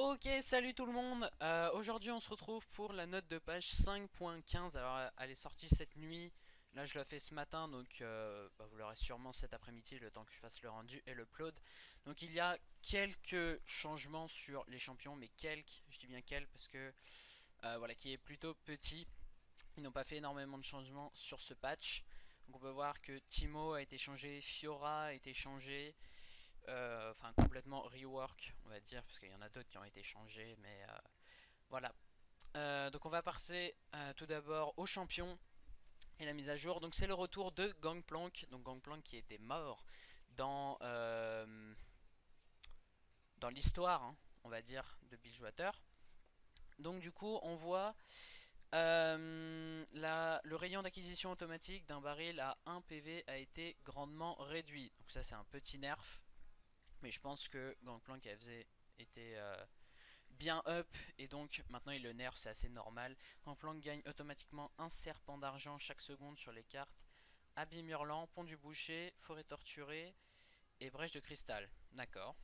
Ok, salut tout le monde. Aujourd'hui, on se retrouve pour la note de page 5.15. Alors, elle est sortie cette nuit. Là, je la fais ce matin, donc vous l'aurez sûrement cet après-midi, le temps que je fasse le rendu et l'upload. Donc, il y a quelques changements sur les champions, mais quelques, je dis bien quelques, parce que voilà, qui est plutôt petit. Ils n'ont pas fait énormément de changements sur ce patch. Donc, on peut voir que Timo a été changé, Fiora a été changé. Enfin, complètement rework, on va dire, parce qu'il y en a d'autres qui ont été changés, mais voilà. Donc on va passer tout d'abord au champion et la mise à jour. Donc c'est le retour de Gangplank, donc Gangplank qui était mort dans, dans l'histoire, hein, on va dire, de Bilgewater. Donc du coup on voit le rayon d'acquisition automatique d'un baril à 1 PV a été grandement réduit. Donc ça c'est un petit nerf. Mais je pense que Gangplank était bien up et donc maintenant il le nerf, c'est assez normal. Gangplank gagne automatiquement un serpent d'argent chaque seconde sur les cartes Abîme Hurlant, Pont du Boucher, Forêt Torturée et Brèche de Cristal. D'accord.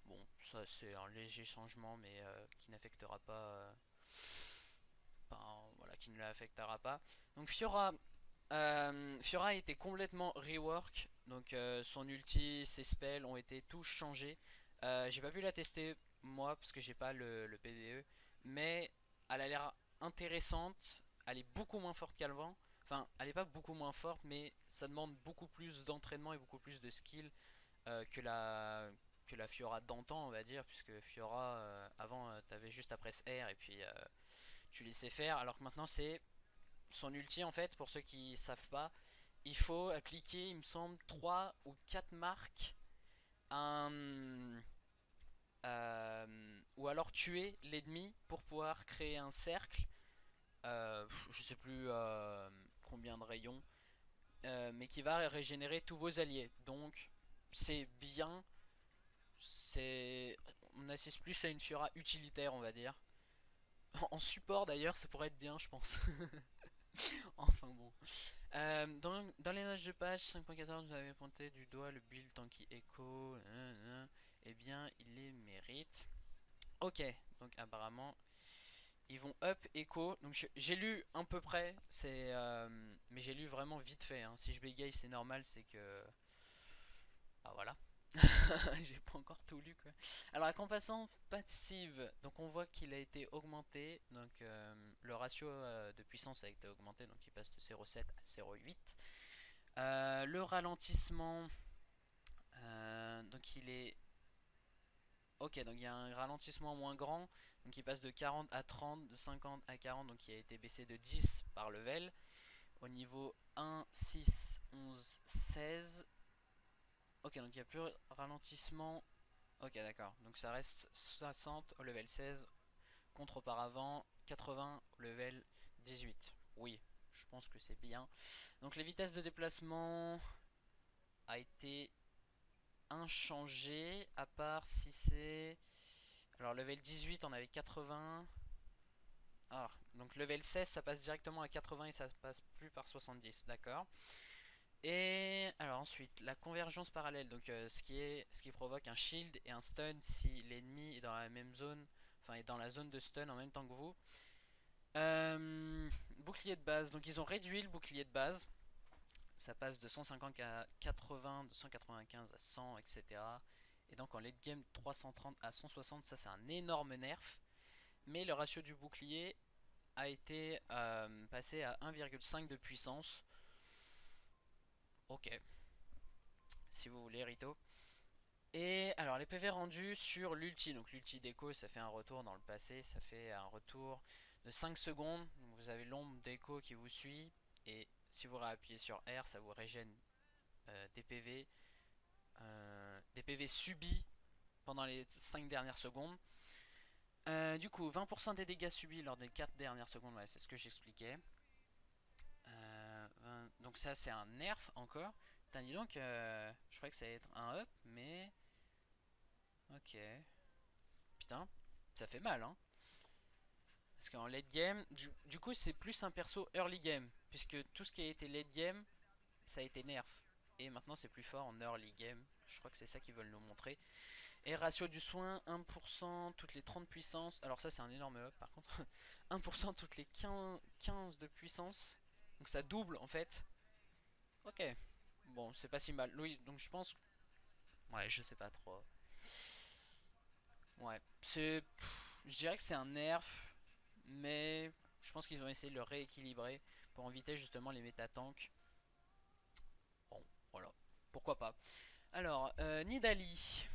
Bon, ça c'est un léger changement mais qui n'affectera pas... voilà, qui ne l'affectera pas. Donc Fiora a été complètement rework, donc son ulti, ses spells ont été tous changés. J'ai pas pu la tester moi parce que j'ai pas le PDE, mais elle a l'air intéressante. Elle est beaucoup moins forte qu'avant. Enfin, elle est pas beaucoup moins forte, mais ça demande beaucoup plus d'entraînement et beaucoup plus de skill que la Fiora d'antan, on va dire, puisque Fiora avant t'avais juste à presse R et puis tu laissais faire, alors que maintenant c'est son ulti en fait, pour ceux qui savent pas, il faut appliquer, il me semble, 3 ou 4 marques, un, ou alors tuer l'ennemi pour pouvoir créer un cercle, je sais plus combien de rayons, mais qui va régénérer tous vos alliés. Donc c'est bien, on assiste plus à une Fiora utilitaire on va dire. En support d'ailleurs ça pourrait être bien je pense. Enfin bon. Dans les notes de page 5.14, vous avez pointé du doigt le build Tanky Echo. Eh bien, il les mérite. Ok, donc apparemment, ils vont up Echo. Donc j'ai lu à peu près, mais j'ai lu vraiment vite fait, hein. Si je bégaye, c'est normal, c'est que. Ah voilà. J'ai pas encore tout lu quoi. Alors la compensation passive, donc on voit qu'il a été augmenté, donc le ratio de puissance a été augmenté, donc il passe de 0,7 à 0,8. Le ralentissement, donc il est... Ok, donc il y a un ralentissement moins grand, donc il passe de 40 à 30, de 50 à 40, donc il a été baissé de 10 par level. Au niveau 1, 6, 11, 16. Ok, donc il n'y a plus ralentissement. Ok, d'accord, donc ça reste 60 au level 16, contre auparavant 80 au level 18. Oui, je pense que c'est bien. Donc les vitesses de déplacement a été inchangé, à part si c'est... Alors level 18 on avait 80. Ah, donc level 16 ça passe directement à 80 et ça passe plus par 70, d'accord. Et alors ensuite la convergence parallèle, donc ce qui provoque un shield et un stun si l'ennemi est dans la même zone, enfin est dans la zone de stun en même temps que vous. Bouclier de base, donc ils ont réduit le bouclier de base. Ça passe de 150 à 80, de 195 à 100, etc. Et donc en late game 330 à 160, ça c'est un énorme nerf. Mais le ratio du bouclier a été passé à 1,5 de puissance. Ok, si vous voulez Rito. Et alors les PV rendus sur l'ulti, donc l'ulti d'écho ça fait un retour dans le passé, ça fait un retour de 5 secondes, donc vous avez l'ombre d'écho qui vous suit, et si vous réappuyez sur R ça vous régène des PV subis pendant les 5 dernières secondes. Du coup 20% des dégâts subis lors des 4 dernières secondes, ouais, c'est ce que j'expliquais. Donc ça c'est un nerf encore. Putain dis donc, je croyais que ça allait être un up, mais... Ok. Putain, ça fait mal, hein. Parce qu'en late game, du coup, c'est plus un perso early game. Puisque tout ce qui a été late game, ça a été nerf. Et maintenant, c'est plus fort en early game. Je crois que c'est ça qu'ils veulent nous montrer. Et ratio du soin, 1% toutes les 30 puissances. Alors ça c'est un énorme up par contre. 1% toutes les 15 de puissance. Donc ça double en fait. Ok. Bon, c'est pas si mal. Oui, donc je pense... Ouais, je sais pas trop. Ouais, c'est... Je dirais que c'est un nerf. Mais je pense qu'ils ont essayé de le rééquilibrer pour éviter justement les méta-tanks. Bon, voilà. Pourquoi pas. Alors, Nidalee.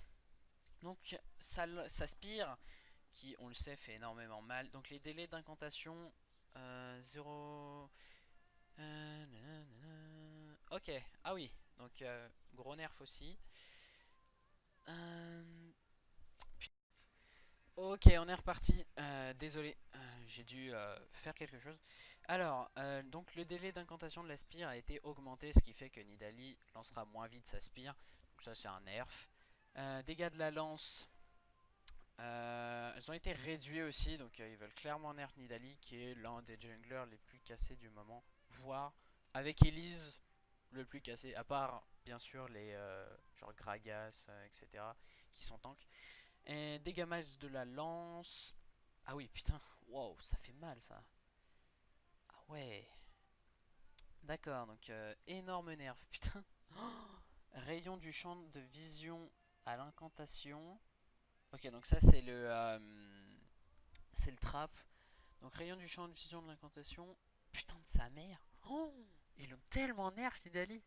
Donc, ça spire, qui, on le sait, fait énormément mal. Donc, les délais d'incantation, 0... Ok, ah oui, donc gros nerf aussi. Euh, Ok, on est reparti. Désolé, j'ai dû faire quelque chose. Alors, donc le délai d'incantation de la spire a été augmenté, ce qui fait que Nidalee lancera moins vite sa spire. Donc ça, c'est un nerf. Dégâts de la lance, elles ont été réduits aussi. Donc ils veulent clairement nerf Nidalee, qui est l'un des junglers les plus cassés du moment. Voire, avec Elise, le plus cassé. À part, bien sûr, les genre Gragas, etc. qui sont tanks. Et dégâts max de la lance. Ah oui, putain. Wow, ça fait mal ça. Ah ouais. D'accord, donc énorme nerf. Putain. Oh, rayon du champ de vision à l'incantation. Ok, donc ça c'est le trap. Donc rayon du champ de vision de l'incantation. Putain de sa mère. Oh, ils l'ont tellement nerf, Nidali.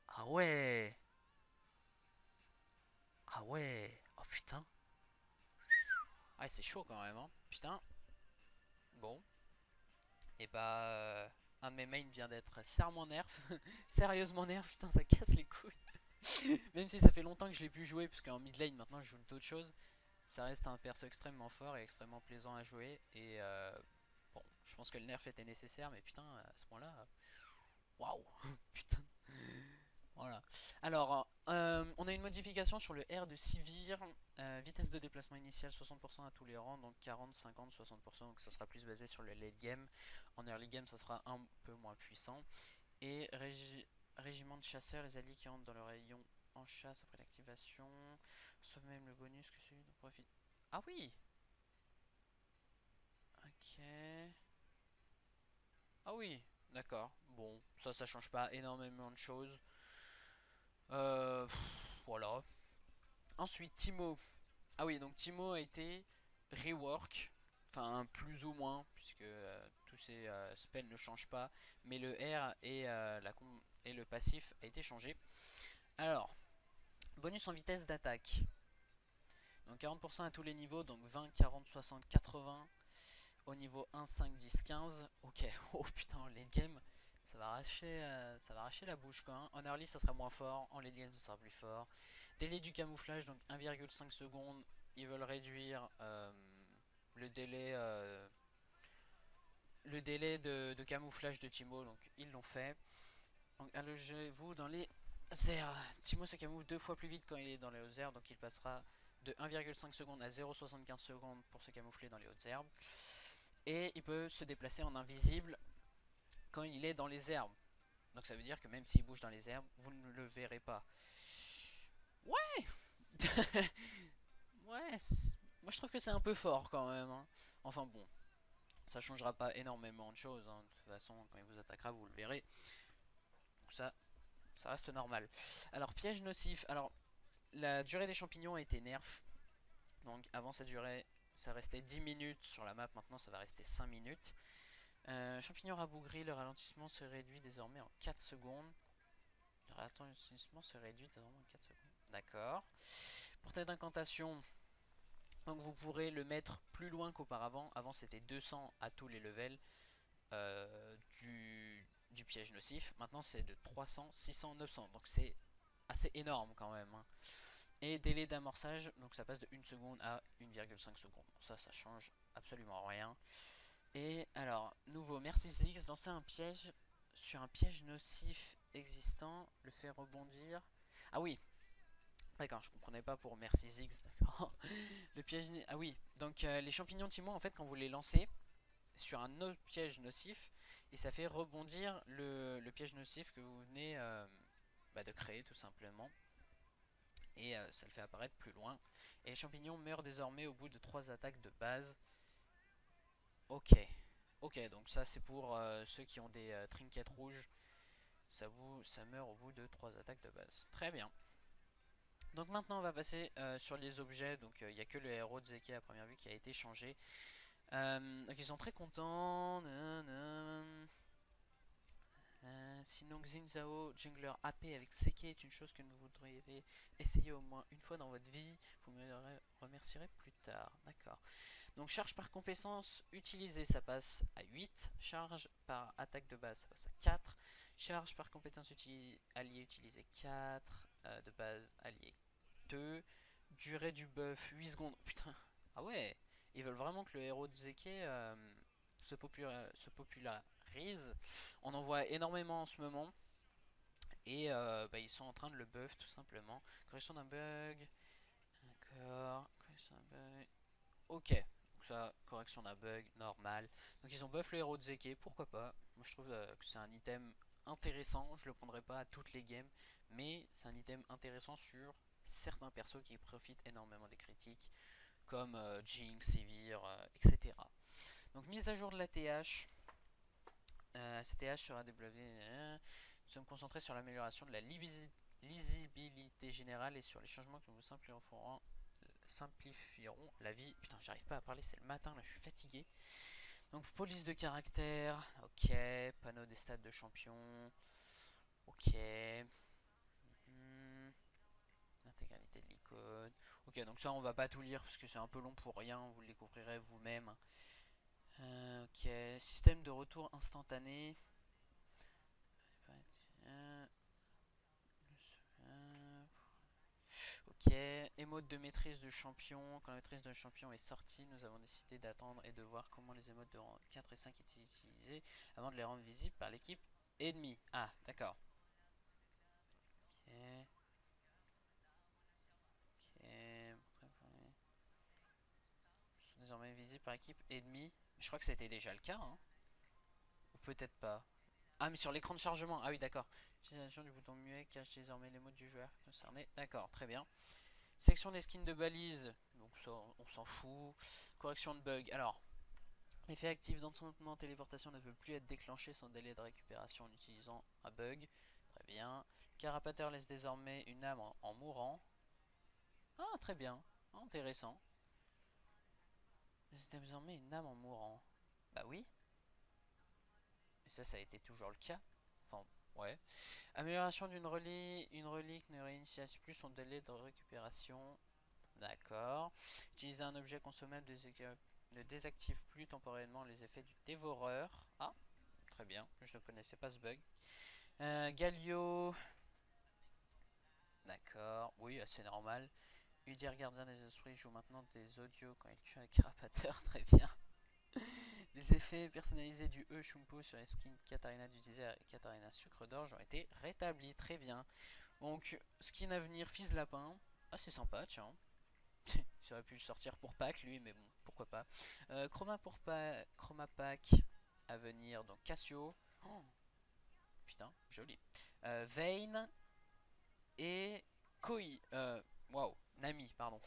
Ah ouais. Ah ouais. Oh putain. Ah c'est chaud quand même, hein. Putain. Bon. Et bah, un de mes mains vient d'être serment nerf. Sérieusement nerf, putain, ça casse les couilles. Même si ça fait longtemps que je l'ai pu jouer, parce qu'en mid lane maintenant je joue d'autres choses. Ça reste un perso extrêmement fort et extrêmement plaisant à jouer. Et bon, je pense que le nerf était nécessaire, mais putain, à ce point-là, waouh, putain. Voilà. Alors, on a une modification sur le R de Sivir. Vitesse de déplacement initiale 60% à tous les rangs, donc 40, 50, 60%. Donc ça sera plus basé sur le late game. En early game, ça sera un peu moins puissant. Et régiment de chasseurs, les alliés qui entrent dans le rayon en chasse après l'activation. Sauf même le bonus que celui dont profite. Ah oui! Ok. Ah oui, d'accord. Bon, ça change pas énormément de choses. Voilà. Ensuite, Timo. Ah oui, donc Timo a été rework, enfin plus ou moins, puisque tous ces spells ne changent pas, mais le R et le passif a été changé. Alors, bonus en vitesse d'attaque. Donc 40% à tous les niveaux, donc 20, 40, 60, 80. Au niveau 1, 5, 10, 15. Ok, oh putain, late game, ça va arracher la bouche quand même. En early, ça sera moins fort, en late game, ça sera plus fort. Délai du camouflage, donc 1,5 secondes. Ils veulent réduire le délai, euh, le délai de camouflage de Timo, donc ils l'ont fait. Donc allongez-vous dans les airs. Timo se camoufle 2 fois plus vite quand il est dans les hautes herbes, donc il passera de 1,5 secondes à 0,75 secondes pour se camoufler dans les hautes herbes. Et il peut se déplacer en invisible quand il est dans les herbes. Donc ça veut dire que même s'il bouge dans les herbes, vous ne le verrez pas. Ouais. Ouais, moi je trouve que c'est un peu fort quand même, hein. Enfin bon, ça changera pas énormément de choses, hein. De toute façon, quand il vous attaquera, vous le verrez. Donc ça reste normal. Alors, piège nocif. Alors, la durée des champignons a été nerf. Donc avant ça durait, ça restait 10 minutes sur la map, maintenant ça va rester 5 minutes. Champignon rabougri, le ralentissement se réduit désormais en 4 secondes. Le ralentissement se réduit désormais en 4 secondes. D'accord. Portée d'incantation. Donc vous pourrez le mettre plus loin qu'auparavant. Avant c'était 200 à tous les levels du piège nocif. Maintenant c'est de 300, 600, 900. Donc c'est assez énorme quand même, hein. Et délai d'amorçage, donc ça passe de 1 seconde à 1,5 secondes. Ça change absolument rien. Et alors, nouveau, Merci Ziggs, lancer un piège sur un piège nocif existant, le faire rebondir. Ah oui, d'accord, je comprenais pas pour Merci Ziggs. Le piège. Ah oui, donc les champignons Timo, en fait, quand vous les lancez sur un autre piège nocif, et ça fait rebondir le piège nocif que vous venez de créer, tout simplement. Et ça le fait apparaître plus loin. Et les champignons meurent désormais au bout de 3 attaques de base. Ok. Ok, donc ça c'est pour ceux qui ont des trinkets rouges. Ça meurt au bout de 3 attaques de base. Très bien. Donc maintenant on va passer sur les objets. Donc il n'y a que le héros de Zeki à première vue qui a été changé. Donc ils sont très contents. Sinon Xin Zhao, jungler AP avec Seke est une chose que vous voudriez essayer au moins une fois dans votre vie. Vous me remercierez plus tard. D'accord. Donc charge par compétence utilisée, ça passe à 8. Charge par attaque de base, ça passe à 4. Charge par compétence alliée utilisée 4. De base alliée 2. Durée du buff 8 secondes. Putain, ah ouais, ils veulent vraiment que le héros de Zeke se popularise. On en voit énormément en ce moment. Et ils sont en train de le buff tout simplement. Correction d'un bug. D'accord. Correction d'un bug. Ok. Donc ça, correction d'un bug, normal. Donc ils ont buff le héros de Zeke, pourquoi pas. Moi je trouve que c'est un item intéressant. Je le prendrai pas à toutes les games. Mais c'est un item intéressant sur certains persos qui profitent énormément des critiques. Comme Jinx, Sivir, etc. Donc mise à jour de la TH. CTH sera développé. Nous sommes concentrés sur l'amélioration de la lisibilité générale et sur les changements qui vous simplifieront la vie. Putain, j'arrive pas à parler, c'est le matin, là je suis fatigué. Donc police de caractère, ok. Panneau des stades de champion, ok. L'intégralité de l'icône. Ok, donc ça on va pas tout lire parce que c'est un peu long pour rien, vous le découvrirez vous-même. Ok, système de retour instantané. Ok, émote de maîtrise de champion. Quand la maîtrise de champion est sortie, nous avons décidé d'attendre et de voir comment les émotes de rang 4 et 5 étaient utilisées avant de les rendre visibles par l'équipe ennemie. Ah, d'accord. Ok. Ok. Ils sont désormais visibles par l'équipe ennemie. Je crois que c'était déjà le cas, hein. Ou peut-être pas. Ah, mais sur l'écran de chargement. Ah oui, d'accord. L'utilisation du bouton muet cache désormais les mots du joueur concerné. D'accord, très bien. Section des skins de balise. Donc ça, on s'en fout. Correction de bug. Alors, l'effet actif d'enchantement téléportation ne peut plus être déclenché sans délai de récupération en utilisant un bug. Très bien. Le carapateur laisse désormais une âme en mourant. Ah, très bien. Intéressant. Laisse désormais une âme en mourant. Bah oui. Mais ça a été toujours le cas. Enfin, ouais. Amélioration d'une relique. Une relique ne réinitie plus son délai de récupération. D'accord. Utiliser un objet consommable ne désactive plus temporairement les effets du dévoreur. Ah, très bien. Je ne connaissais pas ce bug. Galio. D'accord. Oui, assez normal. Udir, gardien des esprits, joue maintenant des audios quand il tue un carapateur. Très bien. Les effets personnalisés du E-Shumpo sur les skins Katarina du désert et Katarina sucre d'orge ont été rétablis. Très bien. Donc, skin à venir, fils lapin. Ah, c'est sympa, tiens. Il aurait pu le sortir pour Pâques, lui, mais bon, pourquoi pas. Chroma Pack à venir, donc Cassio. Oh, putain, joli. Vayne et Koi. Waouh, Nami, pardon.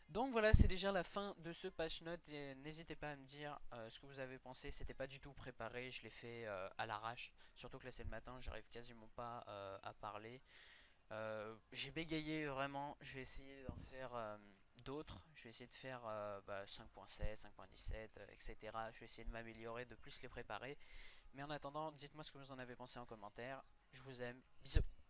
Donc voilà, c'est déjà la fin de ce patch note. N'hésitez pas à me dire ce que vous avez pensé. C'était pas du tout préparé, je l'ai fait à l'arrache. Surtout que là c'est le matin, j'arrive quasiment pas à parler. J'ai bégayé vraiment. Je vais essayer d'en faire d'autres. Je vais essayer de faire 5.16, 5.17, etc. Je vais essayer de m'améliorer, de plus les préparer. Mais en attendant, dites-moi ce que vous en avez pensé en commentaire. Je vous aime. Bisous.